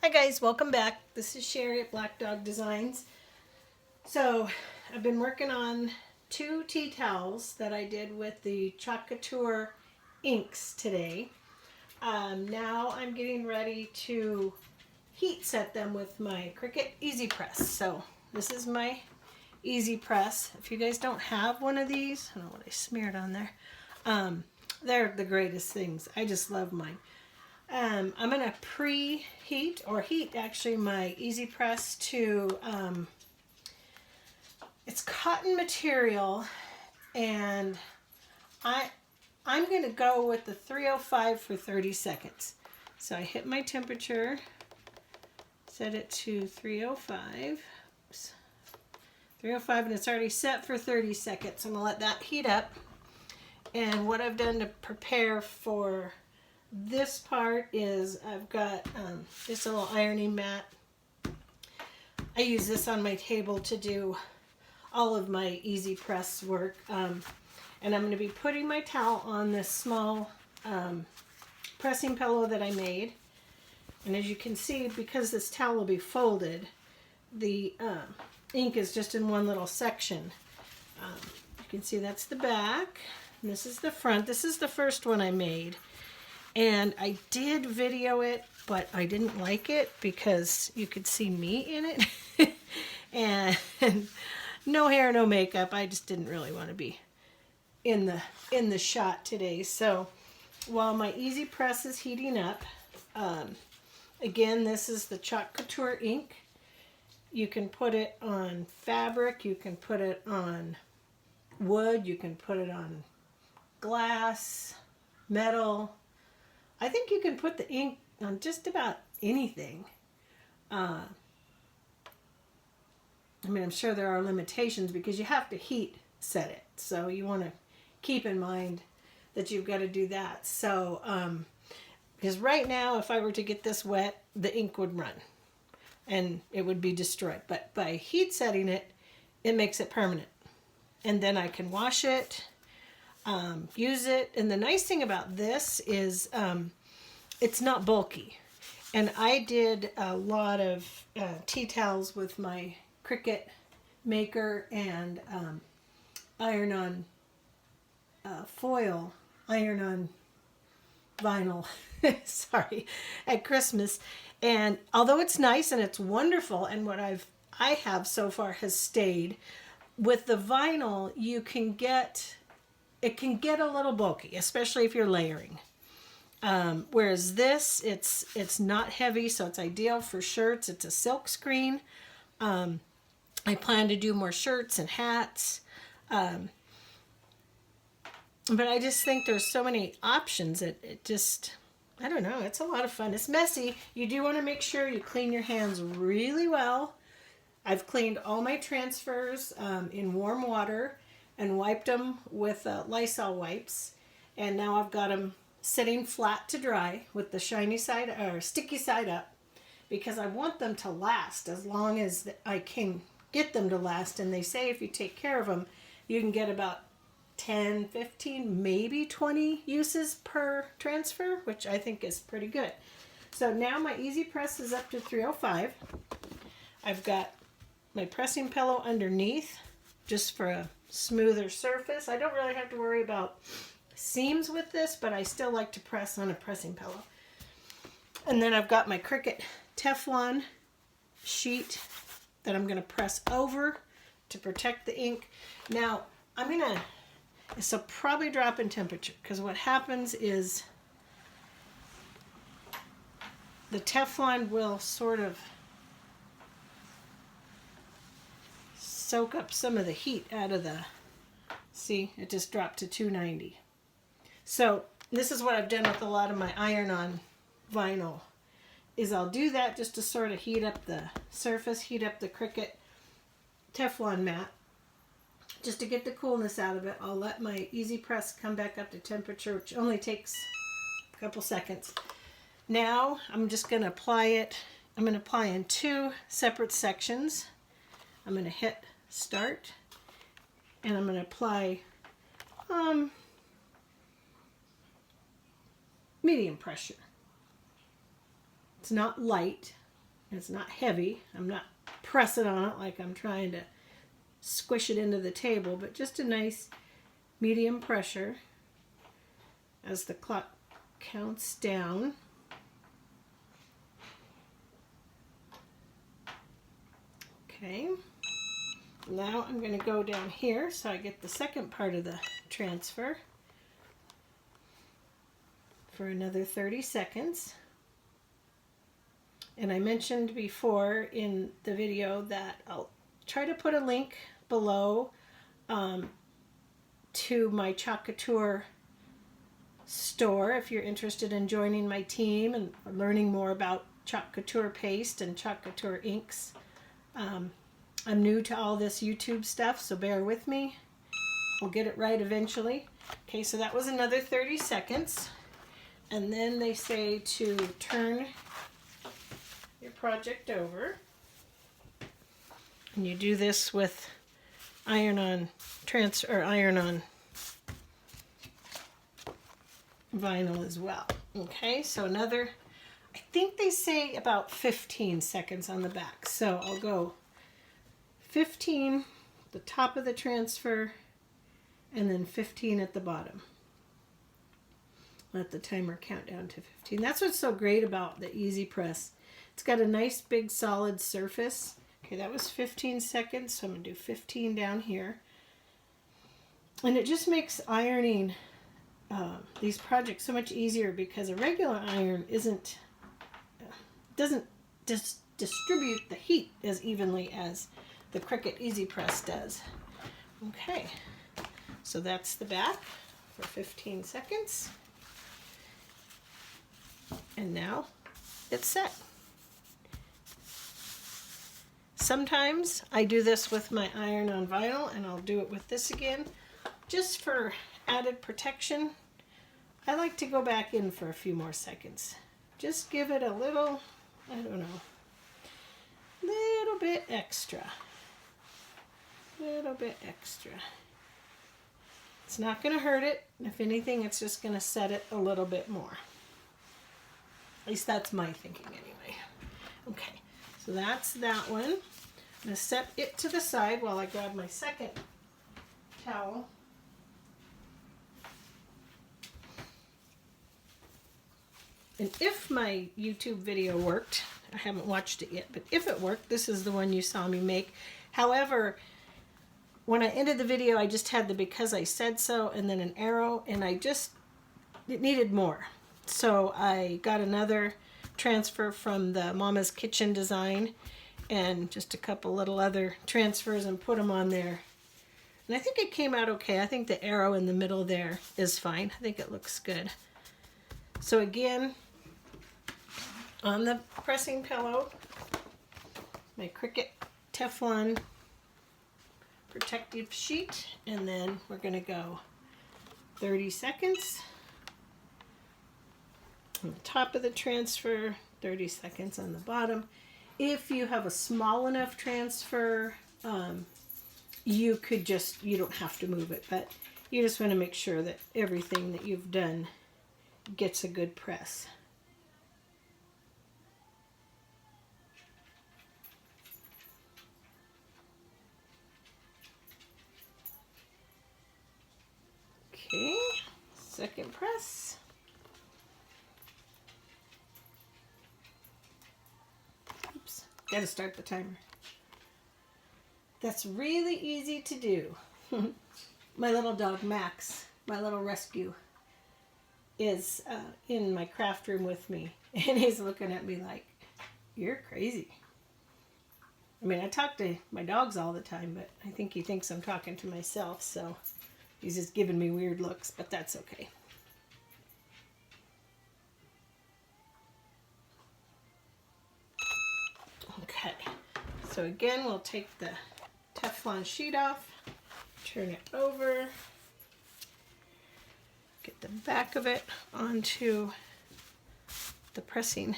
Hi guys, welcome back. This is Shary at Black Dog Designs. So I've been working on two tea towels that I did with the Couture inks today. Now I'm getting ready to heat set them with my Cricut Easy Press. So this is my Easy Press. If you guys don't have one of these, I don't know what I smeared on there. They're the greatest things. I just love mine. I'm going to preheat or heat actually my Easy Press to, it's cotton material, and I'm going to go with the 305 for 30 seconds. So I hit my temperature, set it to 305. Oops. 305, and it's already set for 30 seconds. I'm going to let that heat up. And what I've done to prepare for this part is I've got this little ironing mat. I use this on my table to do all of my Easy Press work. And I'm going to be putting my towel on this small pressing pillow that I made. And as you can see, because this towel will be folded, the ink is just in one little section. You can see that's the back, and this is the front. This is the first one I made. And I did video it, but I didn't like it because you could see me in it. And no hair, no makeup. I just didn't really want to be in the shot today. So while my Easy Press is heating up, again, this is the Couture ink. You can put it on fabric, you can put it on wood, you can put it on glass, metal. I think you can put the ink on just about anything. I mean, I'm sure there are limitations because you have to heat set it. So you want to keep in mind that you've got to do that. So, because right now, if I were to get this wet, the ink would run and it would be destroyed. But by heat setting it, it makes it permanent. And then I can wash it, use it. And the nice thing about this is it's not bulky. And I did a lot of tea towels with my Cricut maker and iron-on foil, iron-on vinyl, sorry, at Christmas. And although it's nice and it's wonderful, and what I have so far has stayed, with the vinyl you can get, it can get a little bulky, especially if you're layering. Whereas this, it's not heavy, so it's ideal for shirts. It's a silk screen. I plan to do more shirts and hats. But I just think there's so many options. It just, I don't know, it's a lot of fun. It's messy. You do want to make sure you clean your hands really well. I've cleaned all my transfers in warm water and wiped them with Lysol wipes. And now I've got them sitting flat to dry with the shiny side or sticky side up, because I want them to last as long as I can get them to last. And they say if you take care of them, you can get about 10, 15, maybe 20 uses per transfer, which I think is pretty good. So now my Easy Press is up to 305. I've got my pressing pillow underneath just for a smoother surface. I don't really have to worry about seams with this, but I still like to press on a pressing pillow. And then I've got my Cricut Teflon sheet that I'm going to press over to protect the ink. Now I'm going to, this will probably drop in temperature, because what happens is the Teflon will sort of soak up some of the heat out of the, see, it just dropped to 290. So this is what I've done with a lot of my iron-on vinyl, is I'll do that just to sort of heat up the surface, heat up the Cricut Teflon mat, just to get the coolness out of it. I'll let my Easy Press come back up to temperature, which only takes a couple seconds. Now I'm just going to apply it. I'm going to apply in two separate sections. I'm going to hit start, and I'm going to apply medium pressure. It's not light, It's not heavy. I'm not pressing on it like I'm trying to squish it into the table, but just a nice medium pressure as the clock counts down. Okay, now I'm going to go down here so I get the second part of the transfer for another 30 seconds. And I mentioned before in the video that I'll try to put a link below to my Couture store if you're interested in joining my team and learning more about Couture paste and Couture inks. I'm new to all this YouTube stuff, so bear with me. We'll get it right eventually. Okay, so that was another 30 seconds. And then they say to turn your project over. And you do this with iron-on vinyl as well. Okay, so another, I think they say about 15 seconds on the back. So I'll go 15, the top of the transfer, and then 15 at the bottom. Let the timer count down to 15. That's what's so great about the Easy Press. It's got a nice big solid surface. Okay, that was 15 seconds, so I'm going to do 15 down here. And it just makes ironing these projects so much easier because a regular iron doesn't distribute the heat as evenly as the Cricut Easy Press does. Okay, so that's the back for 15 seconds. And now it's set. Sometimes I do this with my iron-on vinyl, and I'll do it with this again. Just for added protection, I like to go back in for a few more seconds. Just give it a little, I don't know, little bit extra. Little bit extra. It's not going to hurt it. If anything, it's just going to set it a little bit more. At least that's my thinking anyway. Okay, so that's that one. I'm going to set it to the side while I grab my second towel. And if my YouTube video worked, I haven't watched it yet, but if it worked, this is the one you saw me make. However, when I ended the video, I just had the because I said so and then an arrow, and it needed more. So I got another transfer from the Mama's Kitchen design and just a couple little other transfers and put them on there. And I think it came out okay. I think the arrow in the middle there is fine. I think it looks good. So again, on the pressing pillow, my Cricut Teflon protective sheet, and then we're going to go 30 seconds. On the top of the transfer, 30 seconds on the bottom. If you have a small enough transfer, you don't have to move it, but you just want to make sure that everything that you've done gets a good press. Okay, second press. Oops, gotta start the timer. That's really easy to do. My little dog Max, my little rescue, is in my craft room with me, and he's looking at me like, you're crazy. I mean, I talk to my dogs all the time, but I think he thinks I'm talking to myself, so he's just giving me weird looks, but that's okay. Okay, so again, we'll take the Teflon sheet off, turn it over, get the back of it onto the pressing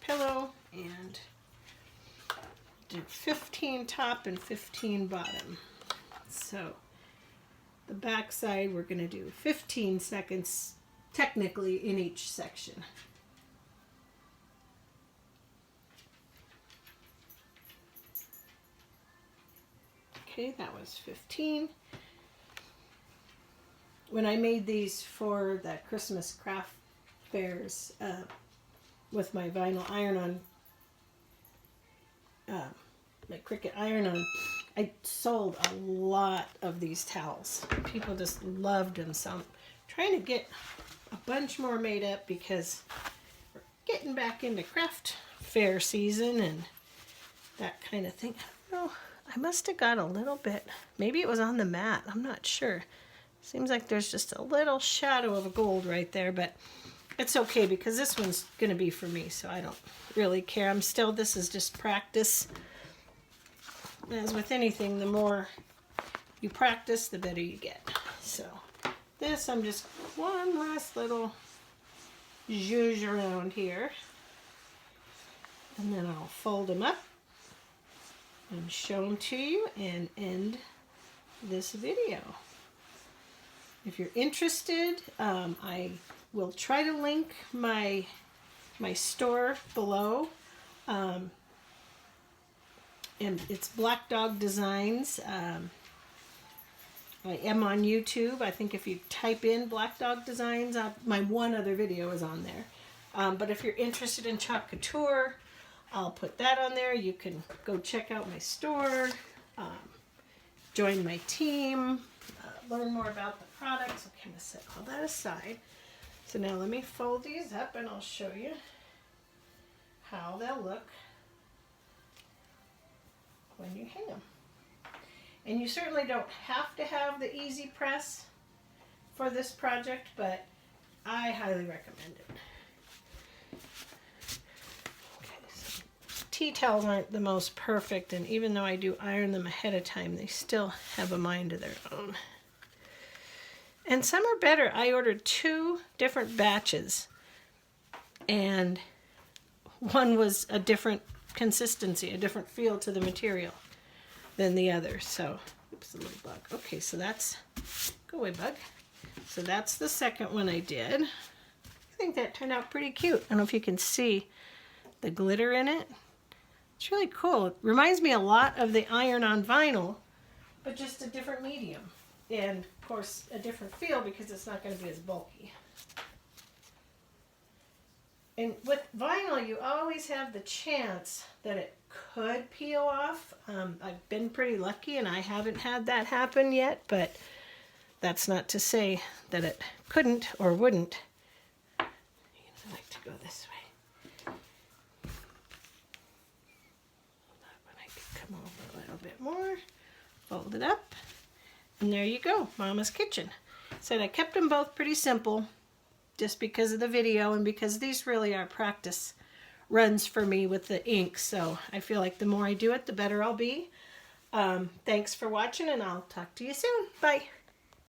pillow, and do 15 top and 15 bottom. So the back side, we're going to do 15 seconds technically in each section. Okay, that was 15. When I made these for the Christmas craft fairs with my vinyl iron-on, my Cricut iron-on, I sold a lot of these towels. People just loved them. So I'm trying to get a bunch more made up because we're getting back into craft fair season and that kind of thing. I don't know. I must have got a little bit. Maybe it was on the mat. I'm not sure. Seems like there's just a little shadow of a gold right there, but it's okay because this one's going to be for me, so I don't really care. This is just practice. As with anything, the more you practice, the better you get. So this, I'm just one last little zhuzh around here. And then I'll fold them up and show them to you and end this video. If you're interested, I will try to link my store below. And it's Black Dog Designs. I am on YouTube. I think if you type in Black Dog Designs, my one other video is on there. But if you're interested in Chalk Couture, I'll put that on there. You can go check out my store, join my team, learn more about the products. I'm going to set all that aside. So now let me fold these up and I'll show you how they'll look when you hang them. And you certainly don't have to have the easy press for this project, but I highly recommend it. Okay, so tea towels aren't the most perfect, and even though I do iron them ahead of time, they still have a mind of their own. And some are better. I ordered 2 different batches, and one was a different consistency, a different feel to the material than the other. So, oops, a little bug. Okay, so that's, go away, bug. So that's the second one I did. I think that turned out pretty cute. I don't know if you can see the glitter in it. It's really cool. It reminds me a lot of the iron-on vinyl, but just a different medium. And, of course, a different feel because it's not going to be as bulky. And with vinyl, you always have the chance that it could peel off. I've been pretty lucky and I haven't had that happen yet, but that's not to say that it couldn't or wouldn't. I like to go this way. I could come over a little bit more, fold it up, and there you go, Mama's Kitchen. Said I kept them both pretty simple, just because of the video and because these really are practice runs for me with the ink. So I feel like the more I do it, the better I'll be. Thanks for watching, and I'll talk to you soon. Bye.